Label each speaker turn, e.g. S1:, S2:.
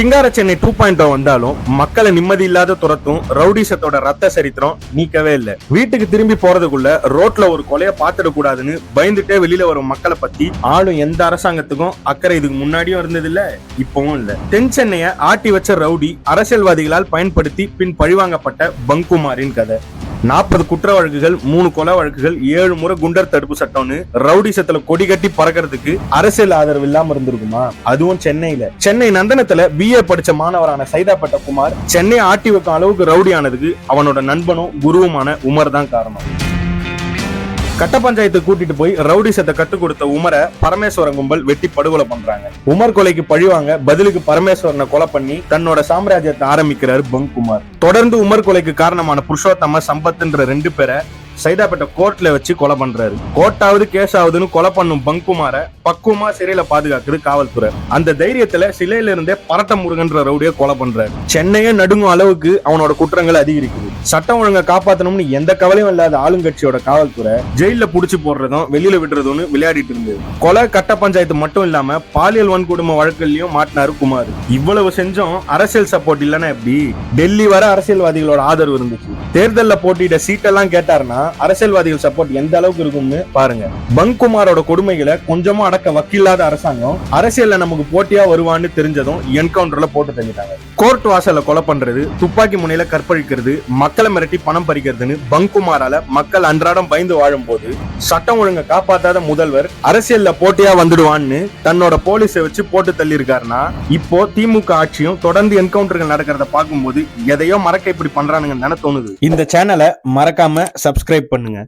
S1: சிங்கார சென்னை 2.0 வந்தாலும் மக்களை நிம்மதி இல்லாத துரத்தும் ரவுடிசத்தோட ரத்த சரித்திரம் நீக்கவே இல்ல. வீட்டுக்கு திரும்பி போறதுக்குள்ள ரோட்ல ஒரு கொலைய பாத்துடக்கூடாதுன்னு பயந்துட்டே வெளியில வரும் மக்களை பத்தி ஆளும் எந்த அரசாங்கத்துக்கும் அக்கறை இதுக்கு முன்னாடியும் இருந்தது இல்ல, இப்பவும் இல்ல. தென் சென்னைய ஆட்டி வச்ச ரவுடி அரசியல்வாதிகளால் பயன்படுத்தி பின் பழிவாங்கப்பட்ட பங்குமாரின் கதை. 40 குற்ற வழக்குகள், 3 கொலை வழக்குகள், 7 முறை குண்டர் தடுப்பு சட்டம்னு ரவுடிசத்துல கொடி கட்டி பறக்கிறதுக்கு அரசியல் ஆதரவு இல்லாம இருந்திருக்குமா? அதுவும் சென்னை நந்தனத்துல BA படிச்ச மாணவரான சைதாப்பேட்ட குமார் சென்னை ஆட்டி வைக்கும் அளவுக்கு ரவுடி ஆனதுக்கு அவனோட நண்பனும் குருவுமான உமர் தான் காரணம். கட்ட பஞ்சாயத்து கூட்டிட்டு போய் ரவுடிசத்தை கத்துக் கொடுத்த உமரை பரமேஸ்வரன் கும்பல் வெட்டி படுகொலை பண்றாங்க. உமர் கொலைக்கு பழிவாங்க பதிலுக்கு பரமேஸ்வரனை கொலை பண்ணி தன்னோட சாம்ராஜ்யத்தை ஆரம்பிக்கிறாரு பங்குமார். தொடர்ந்து உமர் கொலைக்கு காரணமான புருஷோத்தம, சம்பத்ன்ற 2 பேரை சைதாப்பேட்ட கோர்ட்ல வச்சு கொலை பண்றாரு. கோர்ட்டாவது கேஸ் ஆகுதுன்னு கொலை பண்ணும் பங்குமார பக்குவமா சிறையில பாதுகாக்குது காவல்துறை. அந்த தைரியத்துல சிலையில இருந்தே பரட்ட முருகன்ற ரவுடிய கொலை பண்றாரு. சென்னையே நடுங்கும் அளவுக்கு அவனோட குற்றங்கள் அதிகரிக்குது. சட்டம் ஒழுங்கை காப்பாத்தணும்னு எந்த கவலையும் இல்லாத ஆளுங்கட்சியோட காவல்துறை ஜெயில புடிச்சு போடுறதும் வெளியில விடுறதும்னு விளையாடிட்டு இருந்தது. கொலை, கட்ட பஞ்சாயத்து மட்டும் இல்லாம பாலியல் வன்கொடுமை வழக்குலயும் மாட்டினாரு குமார். இவ்வளவு செஞ்சும் அரசியல் சப்போர்ட் இல்லன்னா எப்படி? டெல்லி வர அரசியல்வாதிகளோட ஆதரவு இருந்துச்சு. தேர்தல்ல போட்டியிட சீட்டெல்லாம் கேட்டாருன்னா அரசியல்வாதிகள் சப்போர்ட் எந்த அளவுக்கு இருக்கும்னு பாருங்க. பங்குமாரோட கொடுமைகளை கொஞ்சமா அடக்க வக்கில்லாத அரசாங்கம் அரசியல்ல நமக்கு போட்டியா வருவான்னு தெரிஞ்சதும் என்கவுண்டர்ல போட்டு தள்ளிட்டாங்க. கோர்ட் வாசல்ல கொலை பண்றது, துப்பாக்கி முனையில கற்பழிக்கிறது, மக்களை மிரட்டி பணம் பறிக்கிறதுன்னு பங்குமாரால மக்கள் அன்றாடம் பயந்து வாழும் போது சட்டம் ஒழுங்கை காப்பாத்தாத முதல்வர் அரசியல்ல போட்டியா வந்துடுவான்னு தன்னோட போலீஸை வச்சு போட்டு தள்ளி இருக்காருன்னா, இப்போ திமுக ஆட்சியும் தொடர்ந்து என்கவுண்டர்கள் நடக்கிறத பார்க்கும்போது எதையோ மறக்க இப்படி பண்றானுங்க தோணுது. இந்த சேனலை மறக்காம சப்ஸ்கிரைப் பண்ணுங்க.